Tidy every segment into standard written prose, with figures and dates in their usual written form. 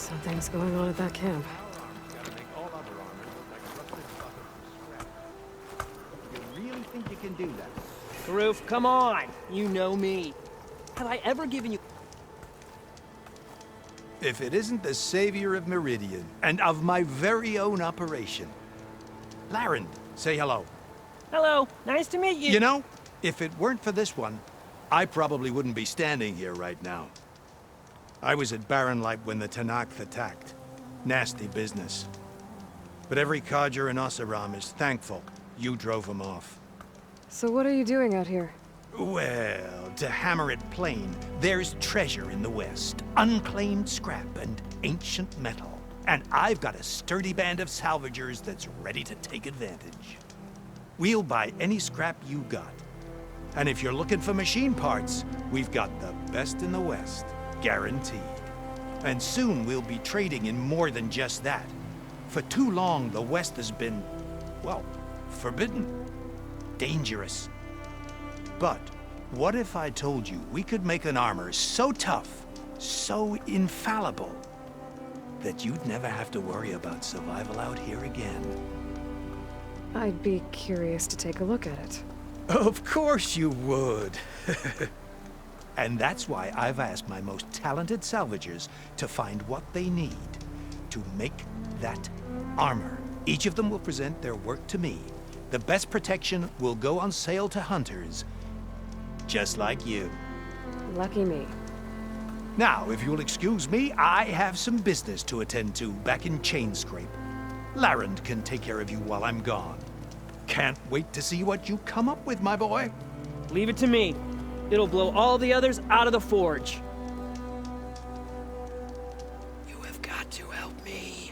Something's going on at that camp. You really think you can do that? Karuf, come on! You know me. Have I ever given you... If it isn't the savior of Meridian, and of my very own operation. Laren, say hello. Hello, nice to meet you. You know, if it weren't for this one, I probably wouldn't be standing here right now. I was at Barrenlight when the Tenakth attacked. Nasty business. But every codger in Oseram is thankful you drove him off. So what are you doing out here? Well, to hammer it plain, there's treasure in the West. Unclaimed scrap and ancient metal. And I've got a sturdy band of salvagers that's ready to take advantage. We'll buy any scrap you got. And if you're looking for machine parts, we've got the best in the West. Guaranteed. And soon we'll be trading in more than just that. For too long, the West has been, well, forbidden. Dangerous. But what if I told you we could make an armor so tough, so infallible, that you'd never have to worry about survival out here again? I'd be curious to take a look at it. Of course you would. And that's why I've asked my most talented salvagers to find what they need to make that armor. Each of them will present their work to me. The best protection will go on sale to hunters, just like you. Lucky me. Now, if you'll excuse me, I have some business to attend to back in Chainscrape. Laren can take care of you while I'm gone. Can't wait to see what you come up with, my boy. Leave it to me. It'll blow all the others out of the forge. You have got to help me.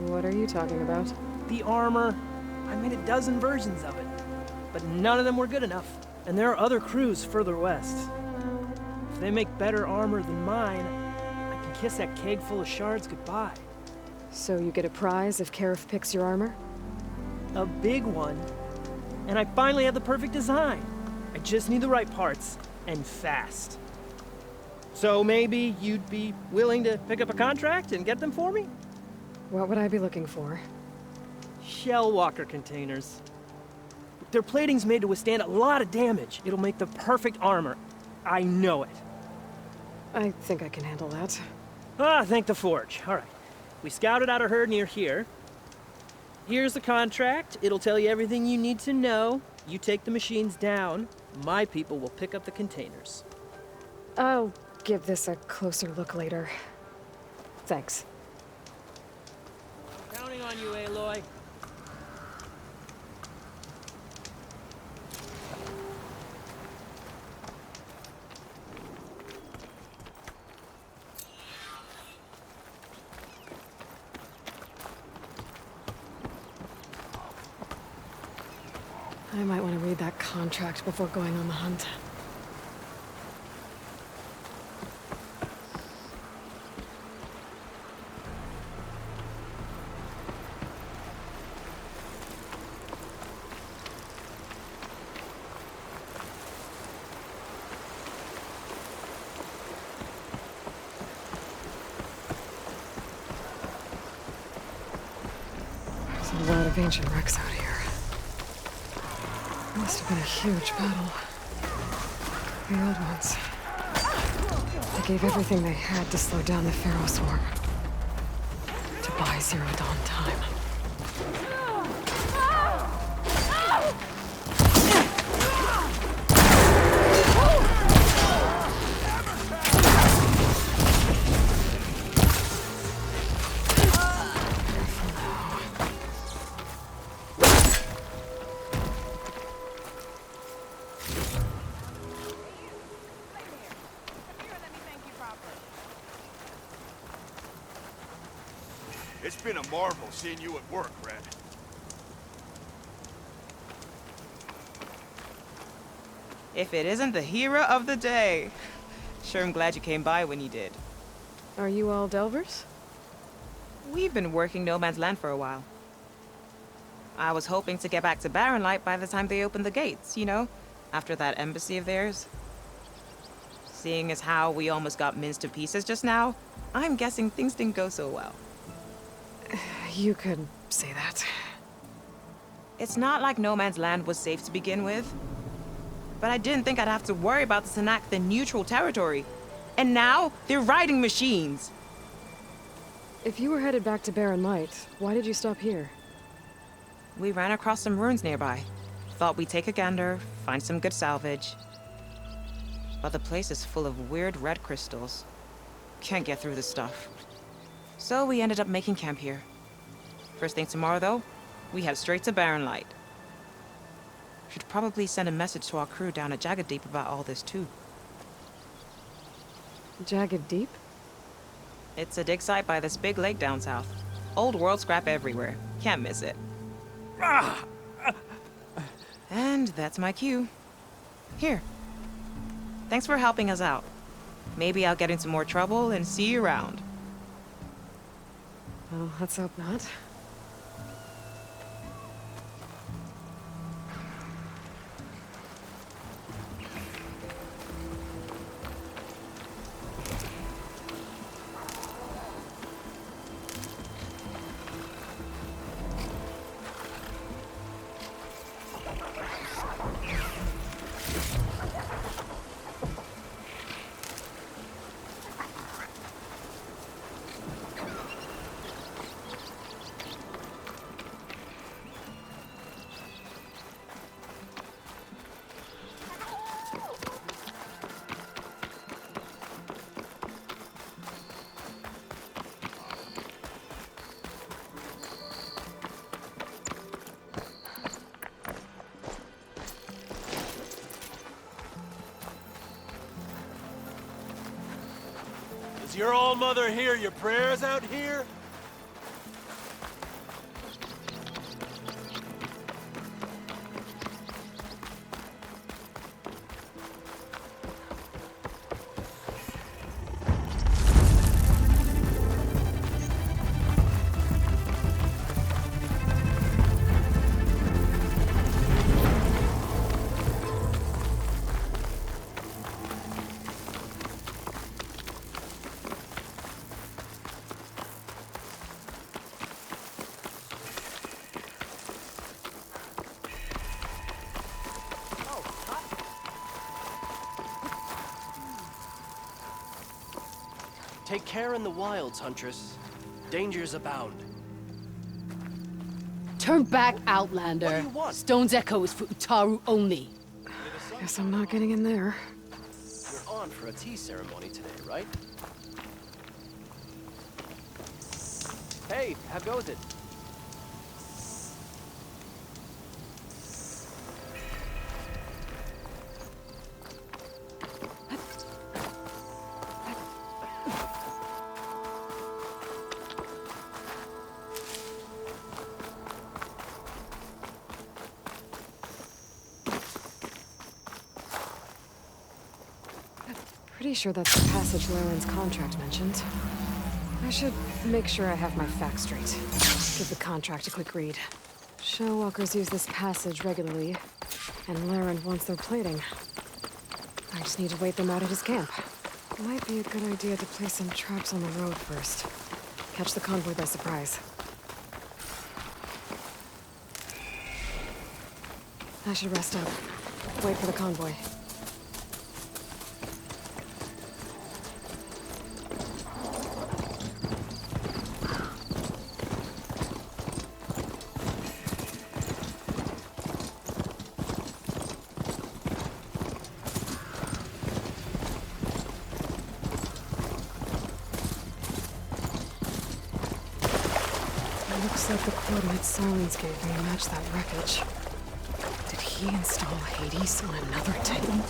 What are you talking about? The armor. I made a dozen versions of it, but none of them were good enough. And there are other crews further west. If they make better armor than mine, I can kiss that keg full of shards goodbye. So you get a prize if Karif picks your armor? A big one. And I finally have the perfect design. I just need the right parts, and fast. So maybe you'd be willing to pick up a contract and get them for me? What would I be looking for? Shell walker containers. Their plating's made to withstand a lot of damage. It'll make the perfect armor. I know it. I think I can handle that. Ah, thank the forge. All right. We scouted out a herd near here. Here's the contract. It'll tell you everything you need to know. You take the machines down. My people will pick up the containers. I'll give this a closer look later. Thanks. Counting on you, Aloy. I might want to read that contract before going on the hunt. There's a lot of ancient wrecks out here. Must have been a huge battle. The old ones. They gave everything they had to slow down the Pharaoh swarm. To buy Zero Dawn time. It's been a marvel seeing you at work, Red. If it isn't the hero of the day. Sure, I'm glad you came by when you did. Are you all Delvers? We've been working No Man's Land for a while. I was hoping to get back to Barrenlight by the time they opened the gates, you know? After that embassy of theirs. Seeing as how we almost got minced to pieces just now, I'm guessing things didn't go so well. You could say that. It's not like No Man's Land was safe to begin with. But I didn't think I'd have to worry about the Sennac in neutral territory. And now, they're riding machines. If you were headed back to Barren Light, why did you stop here? We ran across some ruins nearby. Thought we'd take a gander, find some good salvage. But the place is full of weird red crystals. Can't get through the stuff. So we ended up making camp here. First thing tomorrow, though, we head straight to Barren Light. Should probably send a message to our crew down at Jagged Deep about all this, too. Jagged Deep? It's a dig site by this big lake down south. Old world scrap everywhere. Can't miss it. And that's my cue. Here. Thanks for helping us out. Maybe I'll get into more trouble and see you around. Well, let's hope not. Does your old mother hear your prayers out here? Take care in the wilds, Huntress. Dangers abound. Turn back, Outlander. What do you want? Stone's Echo is for Utaru only. Guess I'm not getting in there. You're on for a tea ceremony today, right? Hey, how goes it? Pretty sure that's the passage Laren's contract mentioned. I should make sure I have my facts straight. Give the contract a quick read. Shellwalkers use this passage regularly, and Laren wants their plating. I just need to wait them out at his camp. Might be a good idea to place some traps on the road first. Catch the convoy by surprise. I should rest up. Wait for the convoy. Looks like the coordinates Silence gave me match that wreckage. Did he install Hades on another Titan?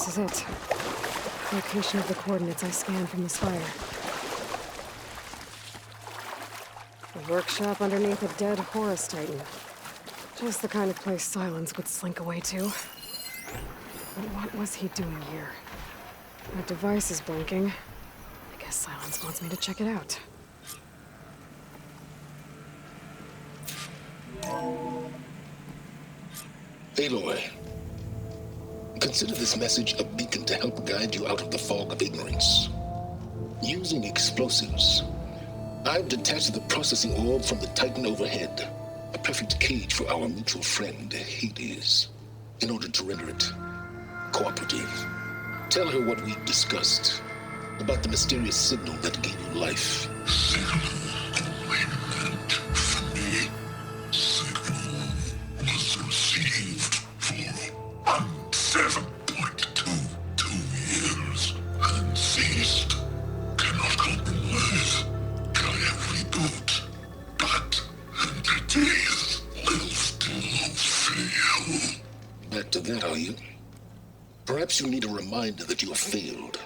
This is it. Location of the coordinates I scanned from the spire. A workshop underneath a dead Horus Titan. Just the kind of place Silence would slink away to. But what was he doing here? My device is blinking. I guess Silence wants me to check it out. Aloy, consider this message a beacon to help guide you out of the fog of ignorance. Using explosives, I've detached the processing orb from the Titan overhead, a perfect cage for our mutual friend, Hades, in order to render it cooperative. Tell her what we've discussed about the mysterious signal that gave you life. Back to that, are you? Perhaps you need a reminder that you have failed.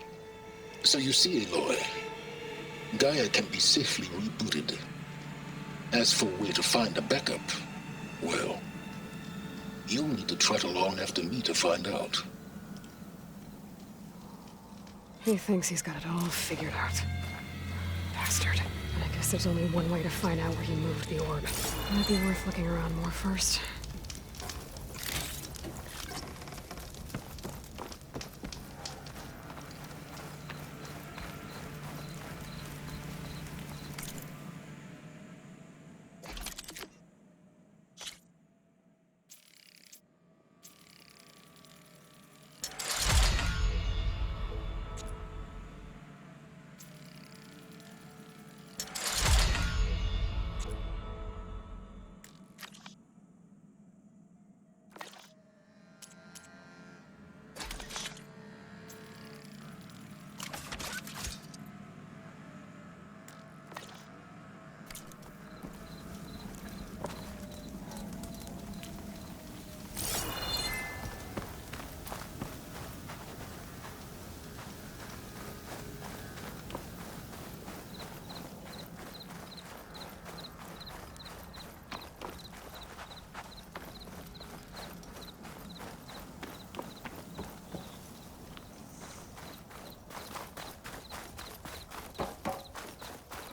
So you see, Aloy, Gaia can be safely rebooted. As for where to find a backup, well, you'll need to trot along after me to find out. He thinks he's got it all figured out. Bastard. And I guess there's only one way to find out where he moved the orb. Might be worth looking around more first.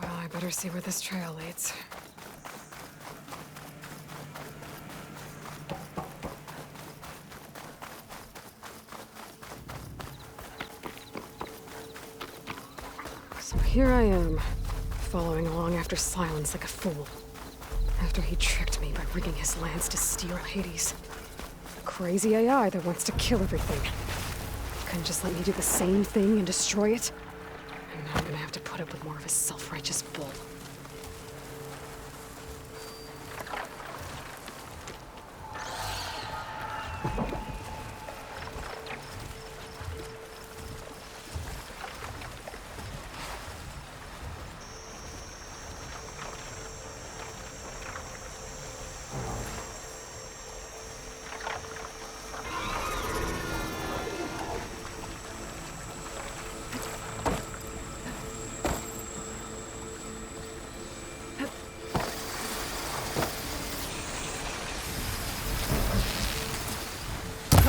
I better see where this trail leads. So here I am, following along after Silence like a fool. After he tricked me by rigging his lance to steal Hades. A crazy AI that wants to kill everything. Couldn't just let me do the same thing and destroy it? And now I'm gonna have to put up with more of his self-righteous bull.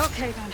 Okay, then.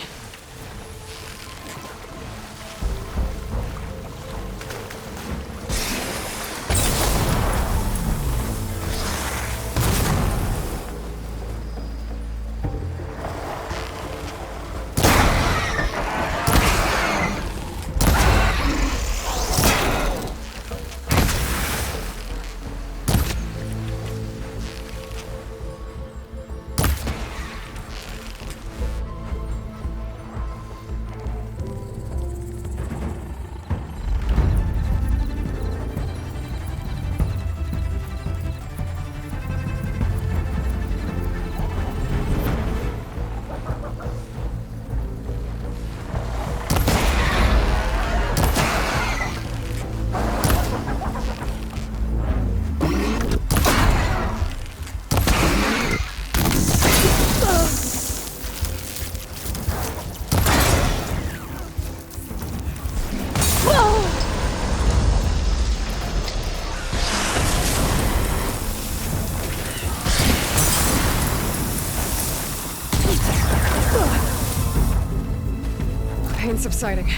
pain subsiding.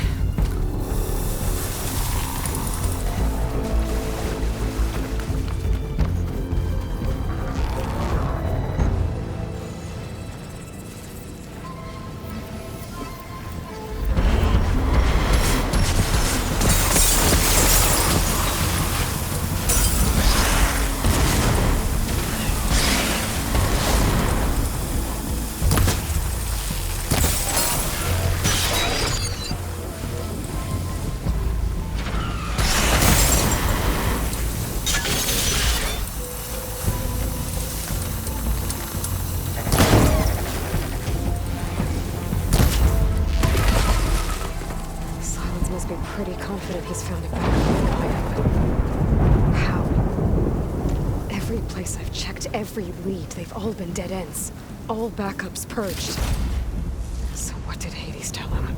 Must be pretty confident he's found it better than I am. How? Every place I've checked, every lead, they've all been dead ends. All backups purged. So what did Hades tell him?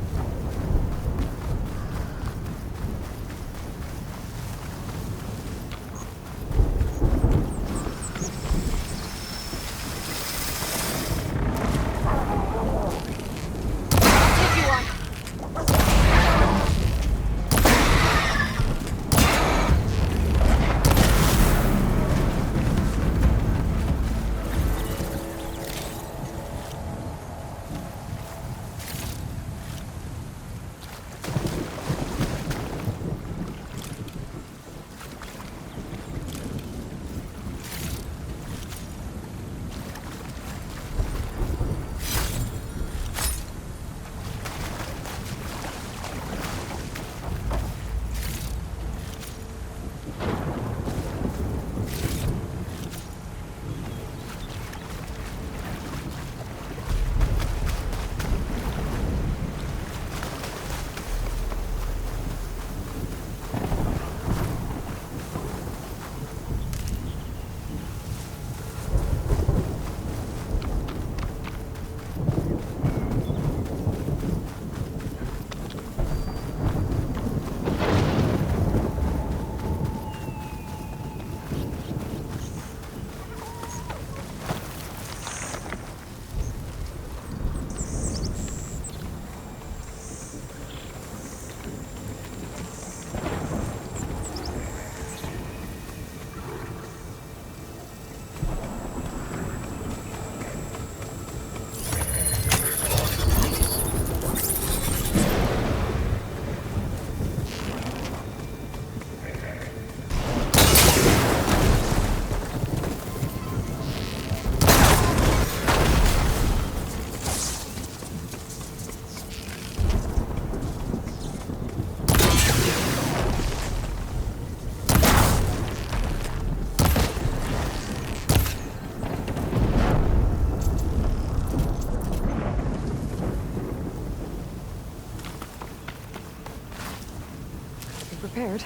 Prepared.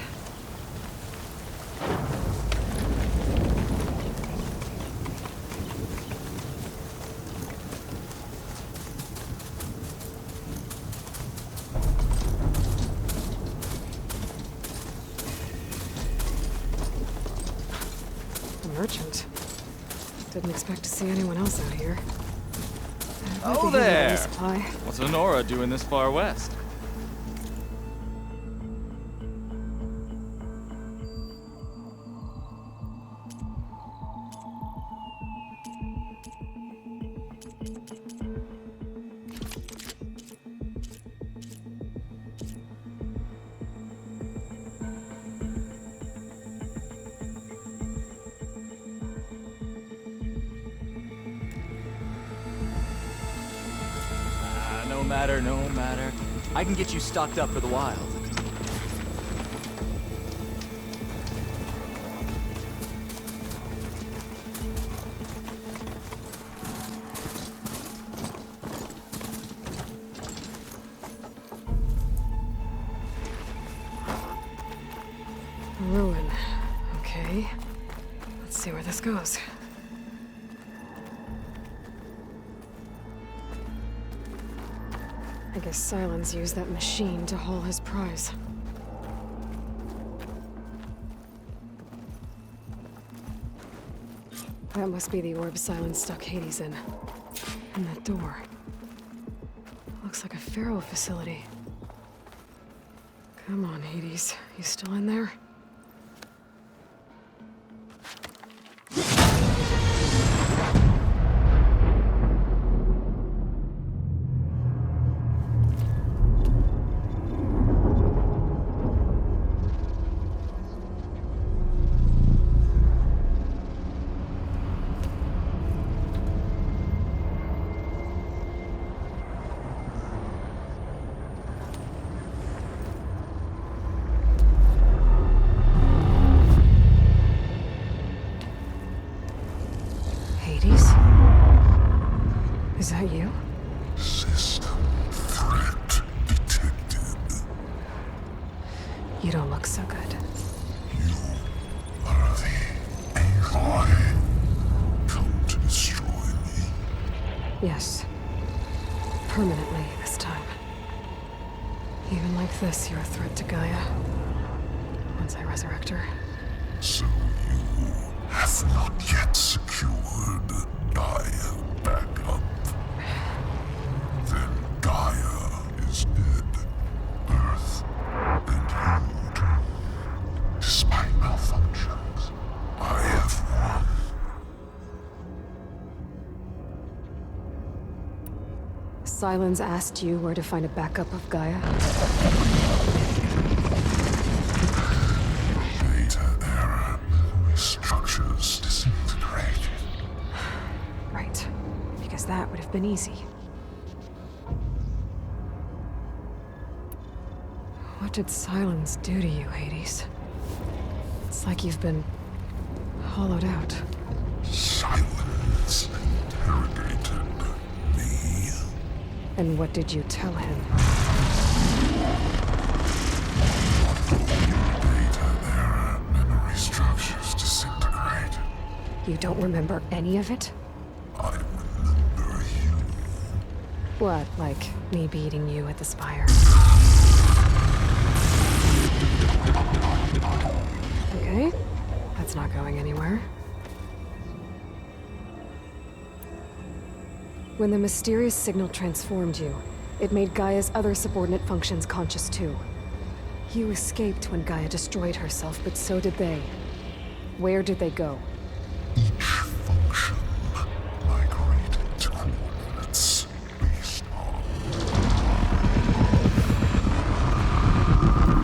A merchant. Didn't expect to see anyone else out here. Oh there! What's Honora doing this far west? No matter. I can get you stocked up for the wild. Ruin. Okay. Let's see where this goes. I guess Silence used that machine to haul his prize. That must be the orb Silence stuck Hades in. And that door. Looks like a Pharaoh facility. Come on, Hades. You still in there? Hades? Is that you? System threat detected. You don't look so good. You are the Aloy. Come to destroy me. Yes. Permanently this time. Even like this, you're a threat to Gaia. Once I resurrect her. So you have not yet secured Gaia back up. Then Gaia is dead. Earth and you too. Despite malfunctions, I have won. Sylens asked you where to find a backup of Gaia? Data error. Memory structures disintegrated. Right. Because that would have been easy. What did Sylens do to you, Hades? It's like you've been hollowed out. Silence interrogated me. And what did you tell him? Data error. Memory structures disintegrated. You don't remember any of it? I remember you. What, like me beating you at the Spire? Okay, that's not going anywhere. When the mysterious signal transformed you, it made Gaia's other subordinate functions conscious too. You escaped when Gaia destroyed herself, but so did they. Where did they go? Each function migrated to coordinates based on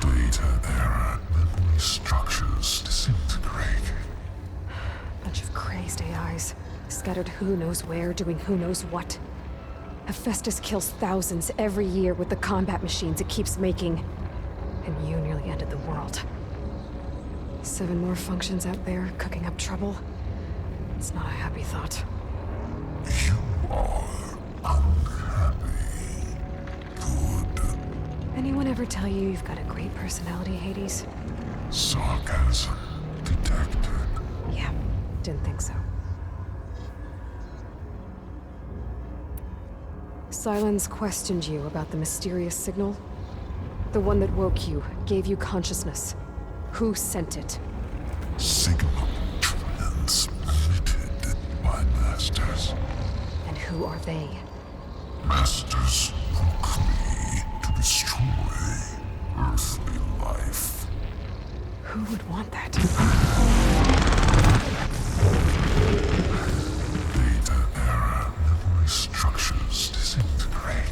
data error. Memory structures disintegrated. Bunch of crazed AIs, scattered who knows where, doing who knows what. Hephaestus kills thousands every year with the combat machines it keeps making. And you nearly ended the world. 7 more functions out there, cooking up trouble. It's not a happy thought. You are unhappy. Good. Anyone ever tell you you've got a great personality, Hades? Sarcasm detected. Yeah, didn't think so. Sylens questioned you about the mysterious signal? The one that woke you, gave you consciousness. Who sent it? Signal transmitted by masters. And who are they? Masters woke me to destroy earthly life. Who would want that? Data error. Memory structures disintegrated.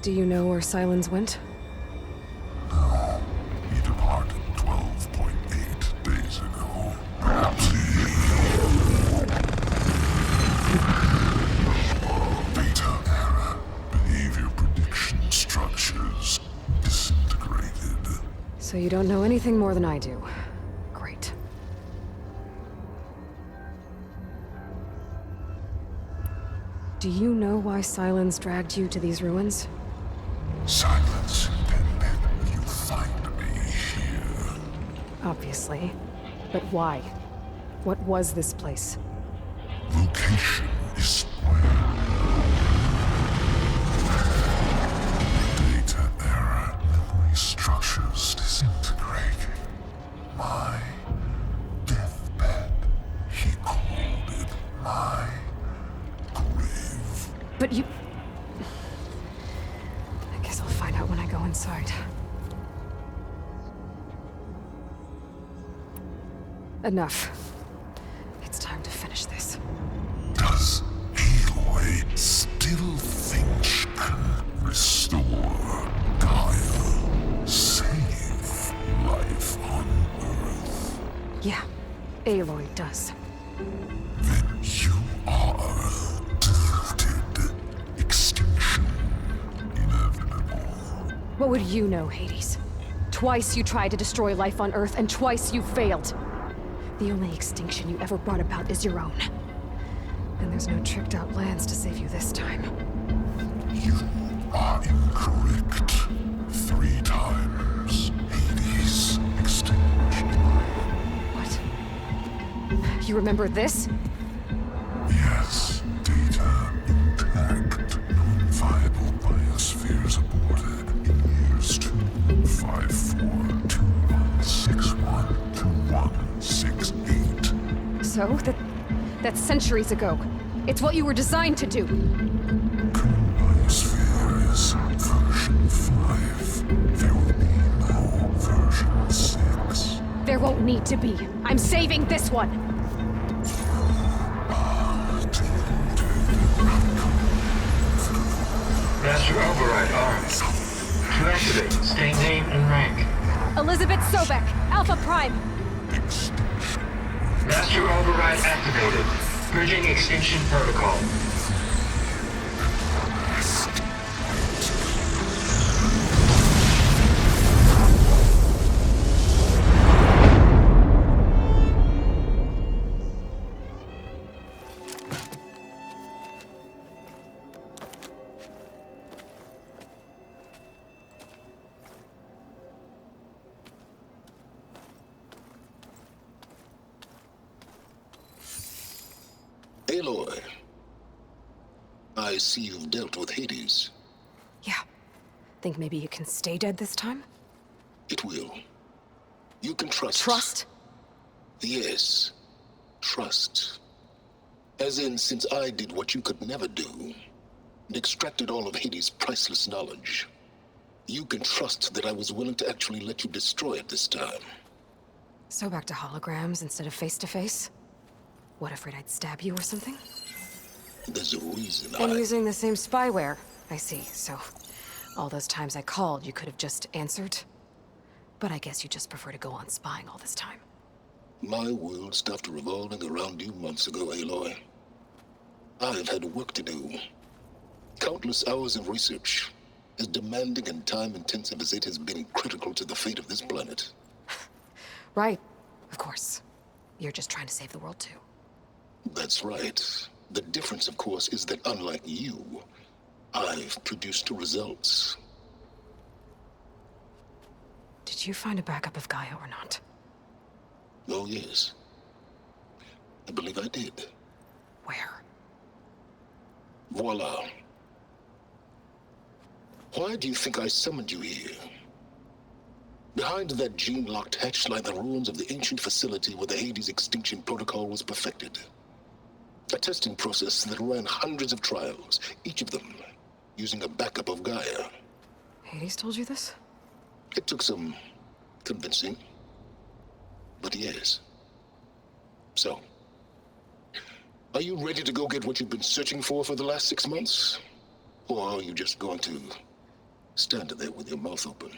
Do you know where Sylens went? No, he departed 12.8 days ago. Perhaps he... Data error. Behavior prediction structures disintegrated. So you don't know anything more than I do. Great. Do you know why Sylens dragged you to these ruins? Silence intended you find me here. Obviously. But why? What was this place? Location is square. Data error. Memory structures disintegrated. My deathbed. But you... I guess I'll find out when I go inside. Enough. It's time to finish this. Does Aloy still think she can restore Gaia? Save life on Earth? Yeah, Aloy does. Then you are deluded. Extinction inevitable. What would you know, Hades? Twice you tried to destroy life on Earth, and twice you failed. The only extinction you ever brought about is your own. And there's no tricked-out lands to save you this time. You are incorrect. 3 times. Hades extinction. What? You remember this? Yes. Data intact. Non-viable biospheres aborted in years 254, 2161, 2168. So, that's centuries ago. It's what you were designed to do. Current biosphere is version 5. There will be no version 6. There won't need to be. I'm saving this one! Master Override arms. To activate, state name and rank. Elizabeth Sobek, Alpha Prime. Master Override activated. Bridging extinction protocol. Aloy, I see you've dealt with Hades. Yeah. Think maybe you can stay dead this time? It will. You can trust. Trust? Yes. Trust. As in, since I did what you could never do, and extracted all of Hades' priceless knowledge, you can trust that I was willing to actually let you destroy it this time. So back to holograms instead of face-to-face? What, afraid I'd stab you or something? There's a reason And using the same spyware. I see, so... all those times I called, you could have just answered? But I guess you just prefer to go on spying all this time. My world stopped revolving around you months ago, Aloy. I've had work to do. Countless hours of research, as demanding and time-intensive as it has been critical to the fate of this planet. Right, of course. You're just trying to save the world, too. That's right. The difference, of course, is that unlike you, I've produced results. Did you find a backup of Gaia or not? Oh, yes. I believe I did. Where? Voila. Why do you think I summoned you here? Behind that gene-locked hatch lie the ruins of the ancient facility where the Hades extinction protocol was perfected. A testing process that ran hundreds of trials, each of them using a backup of Gaia. Hades told you this? It took some convincing, but yes. So, are you ready to go get what you've been searching for the last 6 months? Or are you just going to stand there with your mouth open?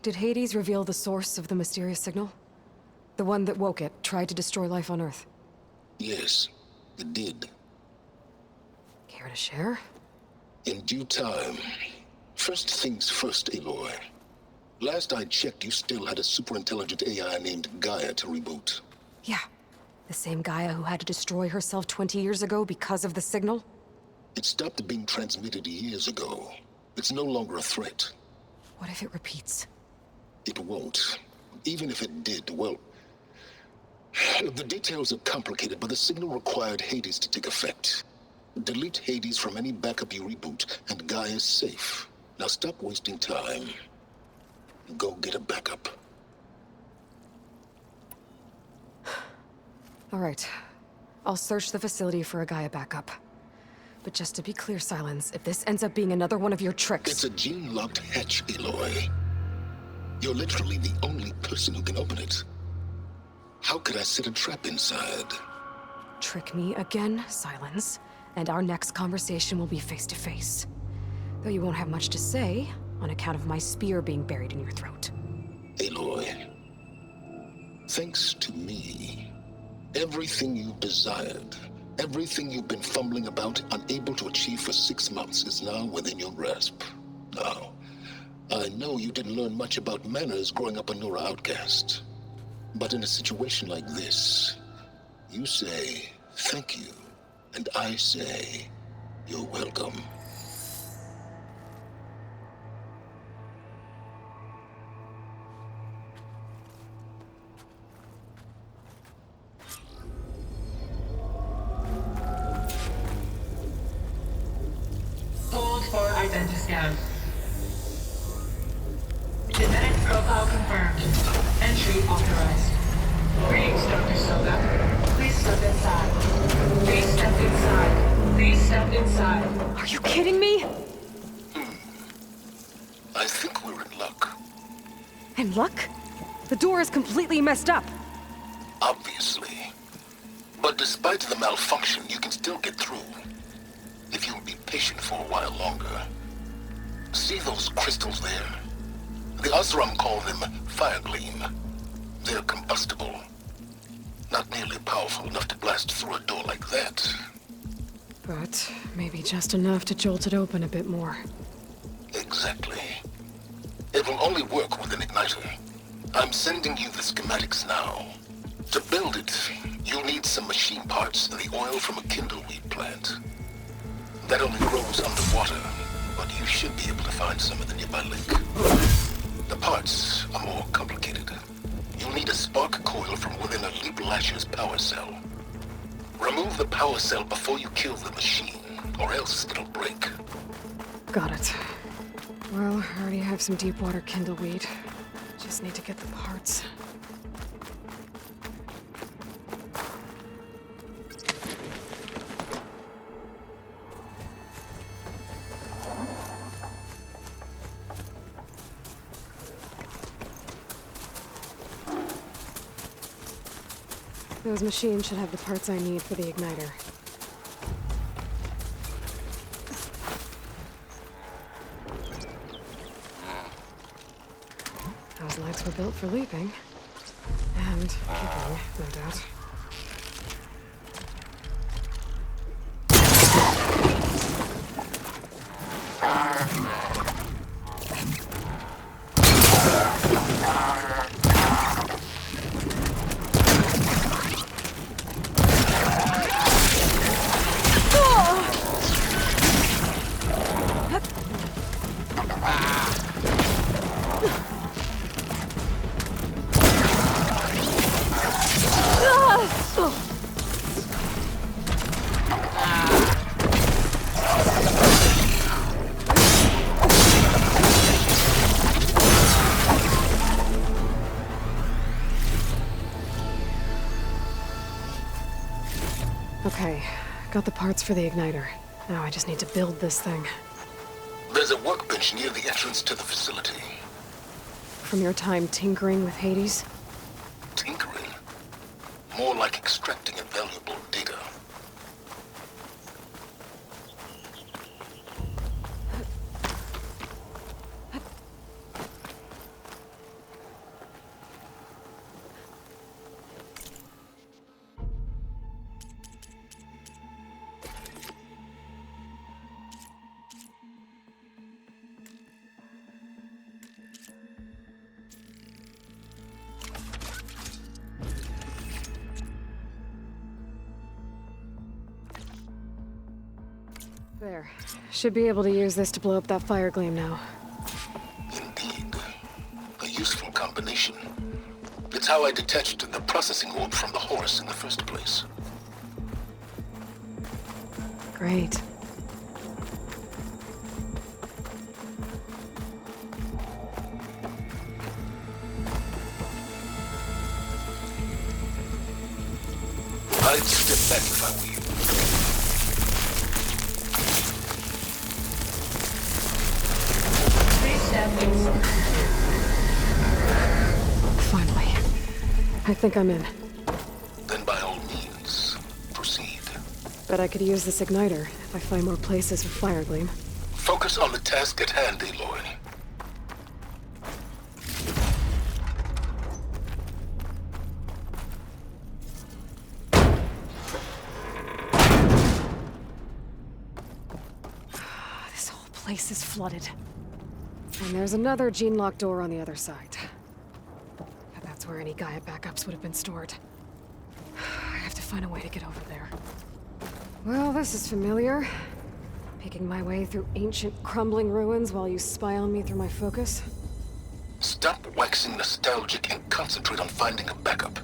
Did Hades reveal the source of the mysterious signal? The one that woke it, tried to destroy life on Earth? Yes, it did. Care to share? In due time. First things first, Aloy. Last I checked, you still had a super-intelligent AI named Gaia to reboot. Yeah. The same Gaia who had to destroy herself 20 years ago because of the signal? It stopped being transmitted years ago. It's no longer a threat. What if it repeats? It won't. Even if it did, well... the details are complicated, but the signal required Hades to take effect. Delete Hades from any backup you reboot, and Gaia's safe. Now stop wasting time. Go get a backup. All right. I'll search the facility for a Gaia backup. But just to be clear, Silence, if this ends up being another one of your tricks... It's a gene-locked hatch, Aloy. You're literally the only person who can open it. How could I set a trap inside? Trick me again, Silence, and our next conversation will be face-to-face. Though you won't have much to say, on account of my spear being buried in your throat. Aloy, thanks to me, everything you've desired, everything you've been fumbling about, unable to achieve for 6 months, is now within your grasp. Now, I know you didn't learn much about manners growing up a Nora outcast. But in a situation like this, you say, thank you, and I say, you're welcome. Hold for identiscan. Genetic profile confirmed. Entry authorized. Greetings, Dr. Soga. Please step inside. Please step inside. Please step inside. Are you kidding me? I think we're in luck. In luck? The door is completely messed up. Obviously. But despite the malfunction, you can still get through. If you'll be patient for a while longer. See those crystals there? The Osram call them fire gleam. They're combustible. Not nearly powerful enough to blast through a door like that. But maybe just enough to jolt it open a bit more. Exactly. It will only work with an igniter. I'm sending you the schematics now. To build it, you'll need some machine parts and the oil from a kindleweed plant. That only grows underwater, but you should be able to find some in the nearby lake. The parts are more complicated. You'll need a spark coil from within a Leap Lasher's power cell. Remove the power cell before you kill the machine, or else it'll break. Got it. Well, I already have some deep water kindleweed. Just need to get the parts. Those machines should have the parts I need for the igniter. Those legs were built for leaping. And kicking, no doubt. Okay, got the parts for the igniter. Now I just need to build this thing. There's a workbench near the entrance to the facility. From your time tinkering with Hades? Tinkering? More like extracting valuable data. There. Should be able to use this to blow up that fire gleam now. Indeed. A useful combination. It's how I detached the processing orb from the horse in the first place. Great. I'd step back if I were you. Finally. I think I'm in. Then by all means, proceed. Bet I could use this igniter if I find more places with fire gleam. Focus on the task at hand, Aloy. This whole place is flooded. And there's another gene-locked door on the other side. And that's where any Gaia backups would have been stored. I have to find a way to get over there. Well, this is familiar. Picking my way through ancient, crumbling ruins while you spy on me through my focus. Stop waxing nostalgic and concentrate on finding a backup.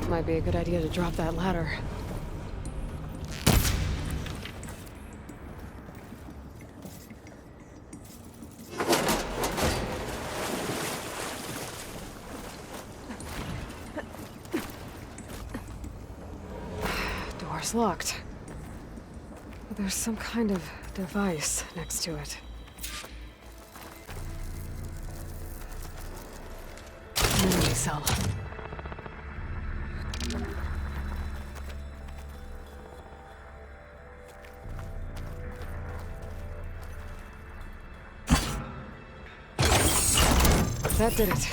Might be a good idea to drop that ladder. Door's locked. But there's some kind of device next to it. Memory cell. That did it.